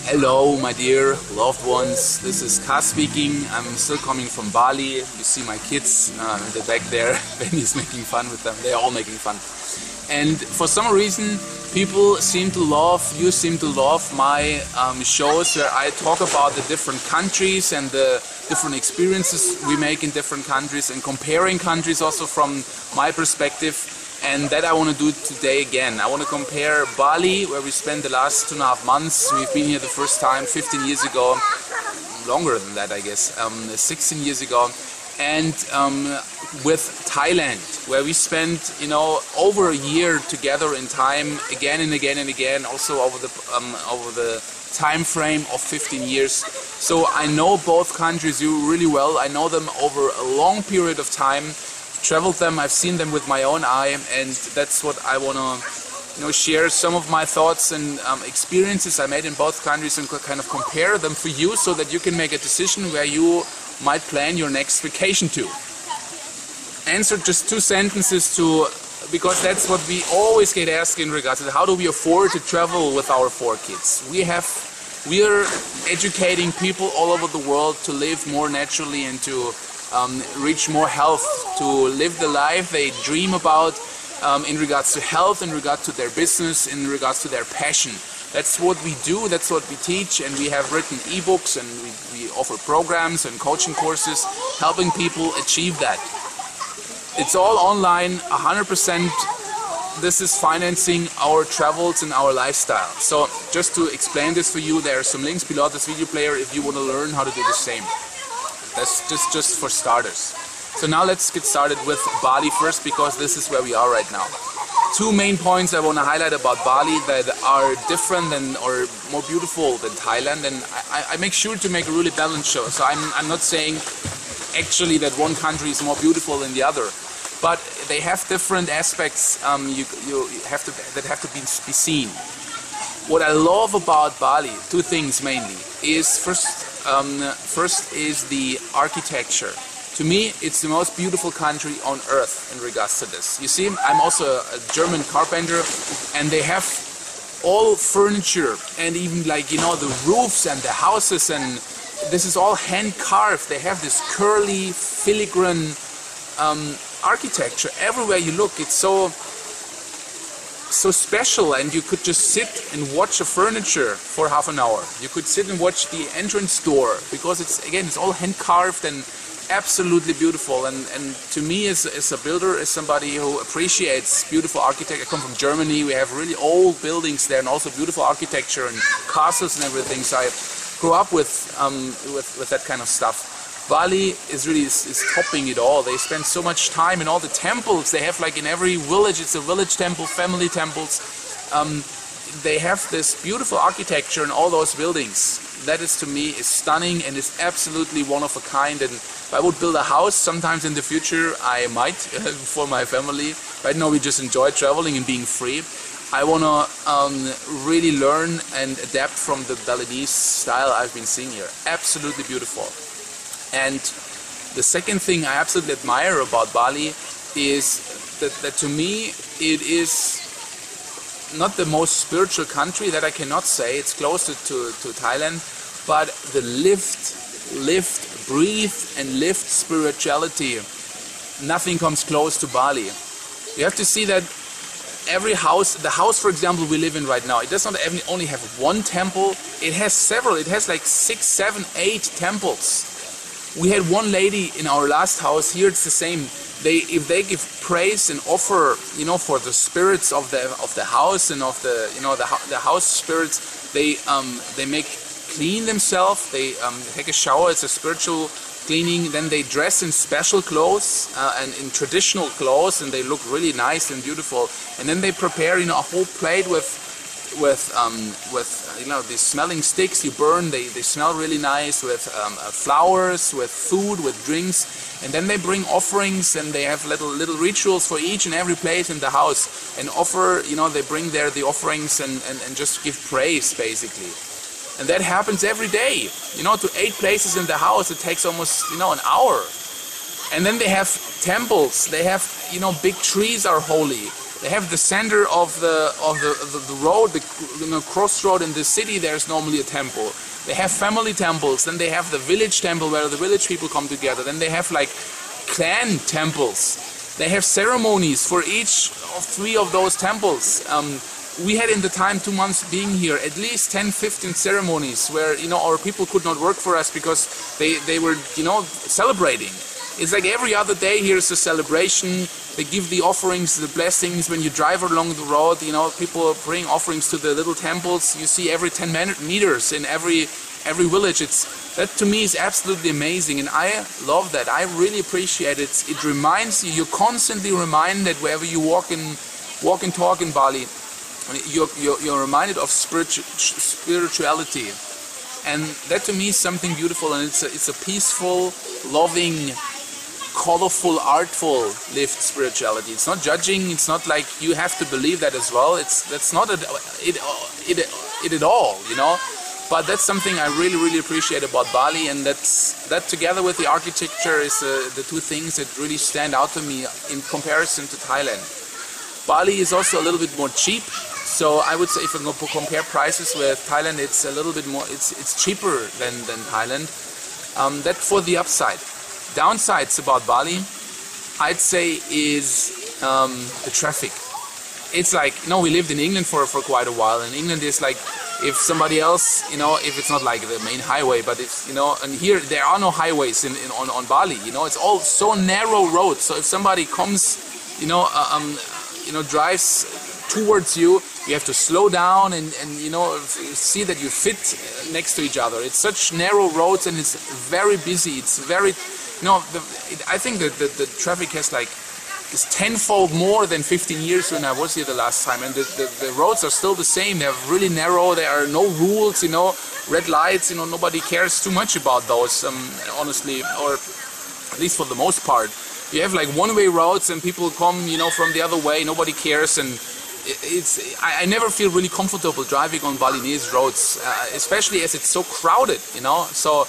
Hello my dear loved ones, this is Ka speaking. I'm still coming from Bali. You see my kids in the back there. Benny's making fun with them, they're all making fun. And for some reason people seem to love, you seem to love my shows where I talk about the different countries and the different experiences we make in different countries and comparing countries also from my perspective. And that I want to do today again. I want to compare Bali, where we spent the last 2.5 months. We've been here the first time 15 years ago, longer than that I guess, 16 years ago. And with Thailand, where we spent, over a year together in time, again and again and again, also over the time frame of 15 years. So I know both countries really well. I know them over a long period of time. Traveled them, I've seen them with my own eye, and that's what I want to share some of my thoughts and experiences I made in both countries and kind of compare them for you so that you can make a decision where you might plan your next vacation to. Answer just 2 sentences because that's what we always get asked in regards to how do we afford to travel with our 4 kids. We are educating people all over the world to live more naturally and to reach more health, to live the life they dream about in regards to health, in regards to their business, in regards to their passion. That's what we do, that's what we teach, and we have written ebooks and we offer programs and coaching courses helping people achieve that. It's all online, 100%. This is financing our travels and our lifestyle. So just to explain this for you, there are some links below this video player if you want to learn how to do the same. That's just for starters. So now let's get started with Bali first, because this is where we are right now. 2 main points I want to highlight about Bali that are different or more beautiful than Thailand, and I make sure to make a really balanced show. So I'm not saying actually that one country is more beautiful than the other, but they have different aspects that have to be seen. What I love about Bali, 2 things mainly, is first is the architecture. To me, it's the most beautiful country on earth in regards to this. You see, I'm also a German carpenter, and they have all furniture and even the roofs and the houses, and this is all hand carved. They have this curly, filigrane architecture. Everywhere you look, it's so special, and you could just sit and watch a furniture for half an hour. You could sit and watch the entrance door, because it's all hand carved and absolutely beautiful. And to me, as a builder, as somebody who appreciates beautiful architecture, I come from Germany. We have really old buildings there and also beautiful architecture and castles and everything. So I grew up with that kind of stuff. Bali is topping it all. They spend so much time in all the temples. They have in every village, it's a village temple, family temples. They have this beautiful architecture in all those buildings. That is, to me, is stunning and is absolutely one of a kind. And if I would build a house sometimes in the future, I might for my family. Right now we just enjoy traveling and being free. I want to really learn and adapt from the Balinese style I've been seeing here. Absolutely beautiful. And the second thing I absolutely admire about Bali is that to me it is not the most spiritual country, that I cannot say. It's closer to Thailand, but the breathe and lift spirituality, nothing comes close to Bali. You have to see that every house, the house for example we live in right now, it does not only have 1 temple, it has several. It has 6, 7, 8 temples. We had one lady in our last house. Here it's the same. If they give praise and offer, for the spirits of the house and of the house spirits, they clean themselves. They take a shower. It's a spiritual cleaning. Then they dress in special clothes and in traditional clothes, and they look really nice and beautiful. And then they prepare, a whole plate with these smelling sticks you burn. They smell really nice, with flowers, with food, with drinks. And then they bring offerings, and they have little rituals for each and every place in the house, and offer, they bring there the offerings and just give praise basically. And that happens every day. To 8 places in the house, it takes almost an hour. And then they have temples. They have big trees are holy. They have the center of the road, the crossroad in the city. There's normally a temple. They have family temples. Then they have the village temple where the village people come together. Then they have like clan temples. They have ceremonies for each of 3 of those temples. We had in the time 2 months being here at least 10-15 ceremonies where our people could not work for us because they were celebrating. It's like every other day here is a celebration. They give the offerings, the blessings. When you drive along the road, people bring offerings to the little temples. You see every 10 meters in every village. That to me is absolutely amazing, and I love that. I really appreciate it. It reminds you. You're constantly reminded wherever you walk and talk in Bali. You're reminded of spirituality, and that to me is something beautiful. And it's a peaceful, loving, colorful, artful lived spirituality. It's not judging. It's not like you have to believe that as well. That's not it at all, But that's something I really appreciate about Bali, and that together with the architecture is the 2 things that really stand out to me in comparison to Thailand. Bali is also a little bit more cheap, so I would say if I compare prices with Thailand, it's a little bit more. It's cheaper than Thailand. That for the upside. Downsides about Bali, I'd say, is the traffic. It's like, we lived in England for quite a while, and England is like, if somebody else, if it's not like the main highway, but it's, and here there are no highways on Bali, it's all so narrow roads. So if somebody comes, drives towards you, you have to slow down and see that you fit next to each other. It's such narrow roads, and it's very busy. It's very, I think that the traffic is tenfold more than 15 years when I was here the last time, and the roads are still the same. They're really narrow. There are no rules, red lights. Nobody cares too much about those, honestly, or at least for the most part. You have like one-way roads, and people come, from the other way. Nobody cares, and I never feel really comfortable driving on Balinese roads, especially as it's so crowded, So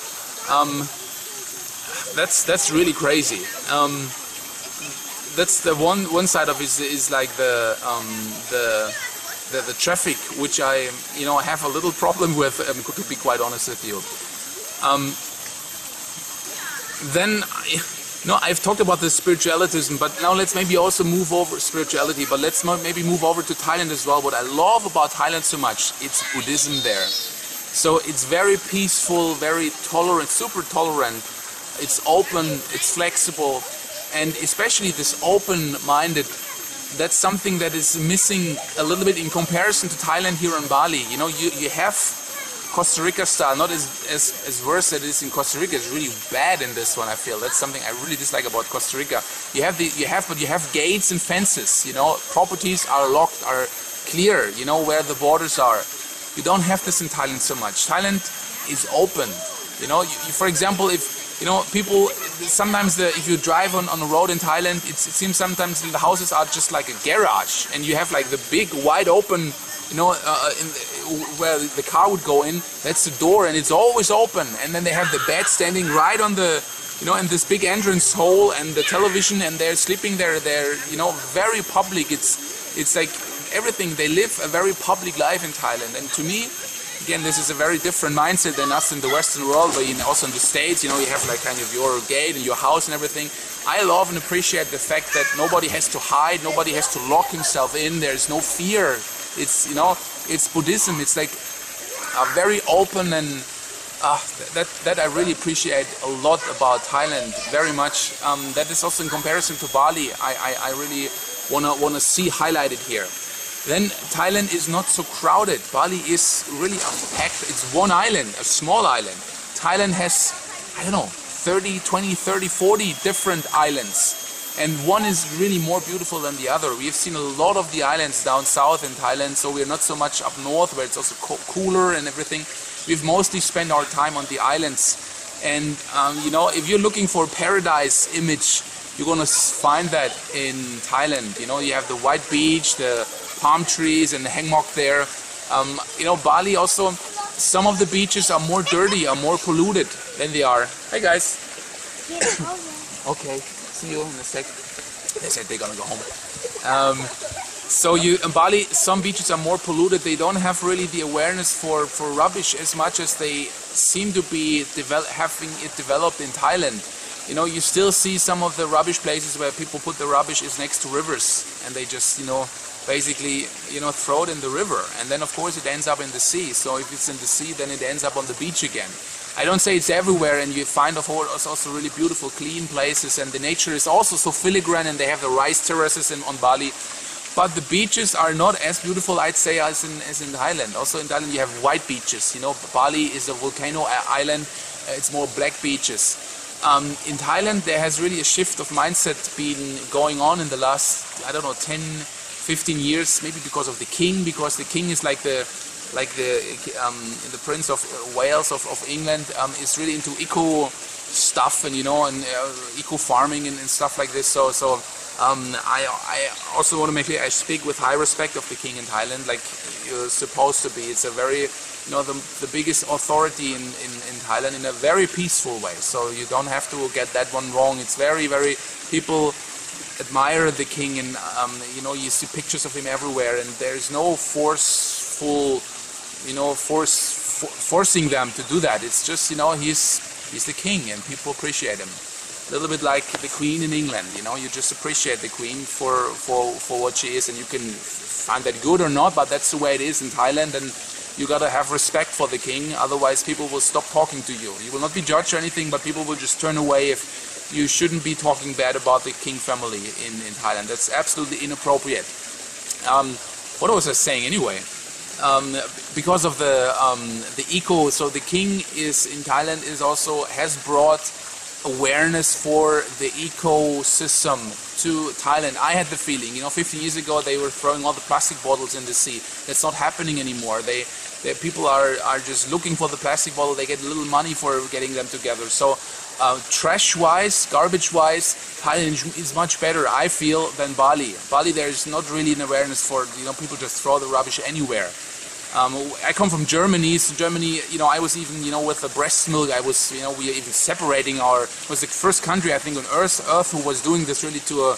that's really crazy. That's the one side of it is like the traffic, which I have a little problem with, to be quite honest with you. Then I've talked about the spiritualism, but now let's maybe also move over spirituality. But let's maybe move over to Thailand as well. What I love about Thailand so much, it's Buddhism there. So it's very peaceful, very tolerant, super tolerant. It's open, it's flexible. And especially this open-minded, that's something that is missing a little bit in comparison to Thailand here in Bali. You have Costa Rica style, not as worse as it is in Costa Rica. It's really bad in this one, I feel. That's something I really dislike about Costa Rica. You have gates and fences. Properties are locked, are clear. Where the borders are. You don't have this in Thailand so much. Thailand is open. For example, if people sometimes if you drive on a road in Thailand, it seems sometimes the houses are just like a garage, and you have like the big wide open, where the car would go in. That's the door, and it's always open. And then they have the bed standing right on the, in this big entrance hole, and the television, and they're sleeping there. They're very public. It's like everything. They live a very public life in Thailand, and to me, again, this is a very different mindset than us in the Western world, but also in the States, you have like kind of your gate and your house and everything. I love and appreciate the fact that nobody has to hide, nobody has to lock himself in, there's no fear. It's, it's Buddhism, it's like very open, and that I really appreciate a lot about Thailand, very much. That is also in comparison to Bali, I really wanna see highlighted here. Then Thailand is not so crowded. Bali is really packed. It's one island, a small island. Thailand has, 20, 30, 40 different islands. And one is really more beautiful than the other. We've seen a lot of the islands down south in Thailand, so we're not so much up north where it's also cooler and everything. We've mostly spent our time on the islands. And, if you're looking for a paradise image, you're going to find that in Thailand. You have the white beach, the palm trees and the hammock there. Bali also, some of the beaches are more dirty, are more polluted than they are. Hey guys. Okay, see you in a sec. They said they're gonna go home. So in Bali, some beaches are more polluted. They don't have really the awareness for rubbish as much as they seem to be having it developed in Thailand. You know, you still see some of the rubbish places where people put the rubbish is next to rivers, and they just, you know, basically, you know, throw it in the river, and then of course it ends up in the sea. So if it's in the sea, then it ends up on the beach again. I don't say it's everywhere, and you find of course also really beautiful, clean places, and the nature is also so filigrane, and they have the rice terraces on Bali. But the beaches are not as beautiful, I'd say, as in Thailand. Also in Thailand you have white beaches. You know, Bali is a volcano island. It's more black beaches. In Thailand there has really a shift of mindset been going on in the last, I don't know, 10, 15 years, maybe because of the king, because the king is like the Prince of Wales of England, is really into eco stuff, and you know, and eco farming and stuff like this. So I also want to make clear I speak with high respect of the king in Thailand, like you're supposed to be. It's a very, you know, the biggest authority in Thailand in a very peaceful way. So you don't have to get that one wrong. It's very people admire the king, and you know, you see pictures of him everywhere, and there's no forceful, you know, forcing them to do that. It's just, you know, he's the king, and people appreciate him. A little bit like the Queen in England, you know, you just appreciate the Queen for what she is, and you can find that good or not, but that's the way it is in Thailand, and you gotta have respect for the king, otherwise people will stop talking to you. You will not be judged or anything, but people will just turn away if you shouldn't be talking bad about the king family in Thailand. That's absolutely inappropriate. What was I saying anyway? Because of the eco, so the king is in Thailand has brought awareness for the ecosystem to Thailand. I had the feeling, you know, 15 years ago they were throwing all the plastic bottles in the sea. That's not happening anymore. People are just looking for the plastic bottle. They get a little money for getting them together. So trash-wise, garbage-wise, Thailand is much better, I feel, than Bali. Bali, there's not really an awareness for, you know, people just throw the rubbish anywhere. I come from Germany. So Germany, you know, I was even, you know, with the breast milk, I was, you know, we are even separating was the first country, I think, on Earth who was doing this really to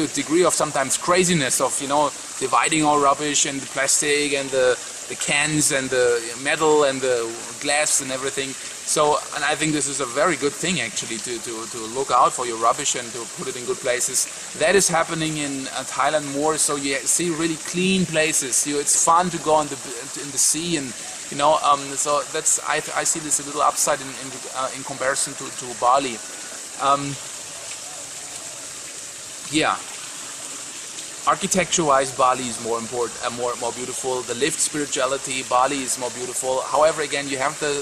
a degree of sometimes craziness of, you know, dividing all rubbish and the plastic and the cans and the metal and the glass and everything. So, and I think this is a very good thing actually to look out for your rubbish and to put it in good places. That is happening in Thailand more. So you see really clean places. It's fun to go in the sea, and you know. So that's I see this a little upside in comparison to Bali. Yeah. Architecture-wise, Bali is more important, more beautiful. The lived spirituality, Bali is more beautiful. However, again, you have the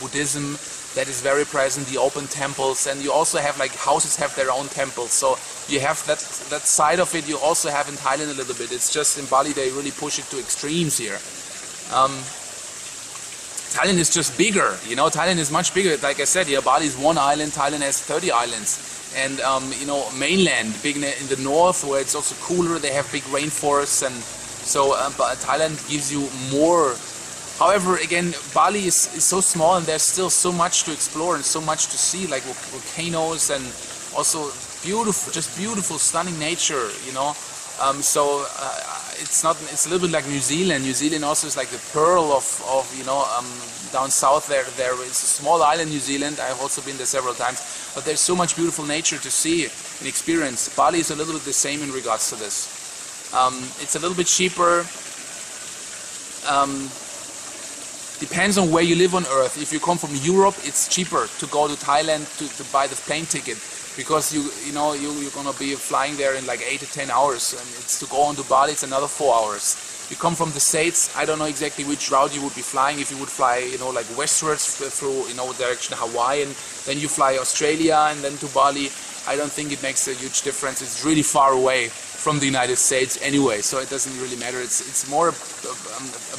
Buddhism that is very present, the open temples, and you also have, like, houses have their own temples. So you have that side of it. You also have in Thailand a little bit. It's just in Bali they really push it to extremes here. Thailand is just bigger. You know, Thailand is much bigger. Like I said, yeah, Bali is one island. Thailand has 30 islands. And you know, mainland, big in the north, where it's also cooler, they have big rainforests, and so but Thailand gives you more. However, again, Bali is so small, and there's still so much to explore and so much to see, like volcanoes and also beautiful, stunning nature. You know, it's a little bit like New Zealand. New Zealand also is like the pearl of you know, down south there is a small island, New Zealand. I've also been there several times, but there's so much beautiful nature to see and experience. Bali is a little bit the same in regards to this. It's a little bit cheaper. Depends on where you live on Earth. If you come from Europe, it's cheaper to go to Thailand to buy the plane ticket, because you're gonna be flying there in like 8 to 10 hours, and it's to go on to Bali, it's another 4 hours. You come from the States, I don't know exactly which route you would be flying. If you would fly, you know, like westwards through, you know, direction Hawaii, and then you fly Australia and then to Bali, I don't think it makes a huge difference. It's really far away from the United States anyway, so it doesn't really matter. It's more a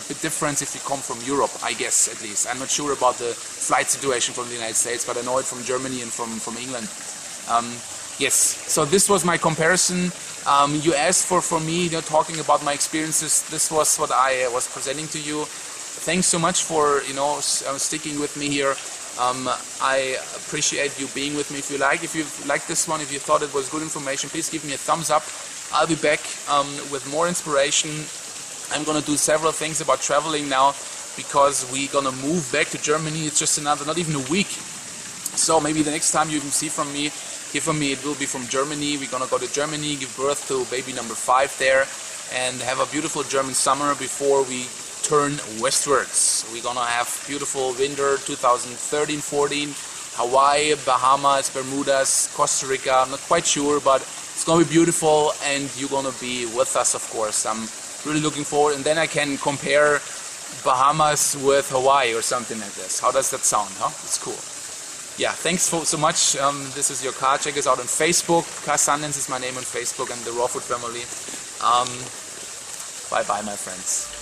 bit different if you come from Europe, I guess, at least. I'm not sure about the flight situation from the United States, but I know it from Germany and from England. Yes, so this was my comparison. You asked for me, you know, talking about my experiences. This was what I was presenting to you. Thanks so much for, you know, sticking with me here. I appreciate you being with me. If you like this one, if you thought it was good information, please give me a thumbs up. I'll be back with more inspiration. I'm gonna do several things about traveling now, because we're gonna move back to Germany. It's just not even a week. So maybe the next time you can hear from me, it will be from Germany. We're gonna go to Germany, give birth to baby number 5 there, and have a beautiful German summer before we turn westwards. We're gonna have beautiful winter 2013-14, Hawaii, Bahamas, Bermudas, Costa Rica. I'm not quite sure, but it's gonna be beautiful, and you're gonna be with us, of course. I'm really looking forward, and then I can compare Bahamas with Hawaii or something like this. How does that sound, huh? It's cool. Yeah, thanks so much. This is your car. Check us out on Facebook. Car Sundance is my name on Facebook, and the Raw Food family. Bye bye, my friends.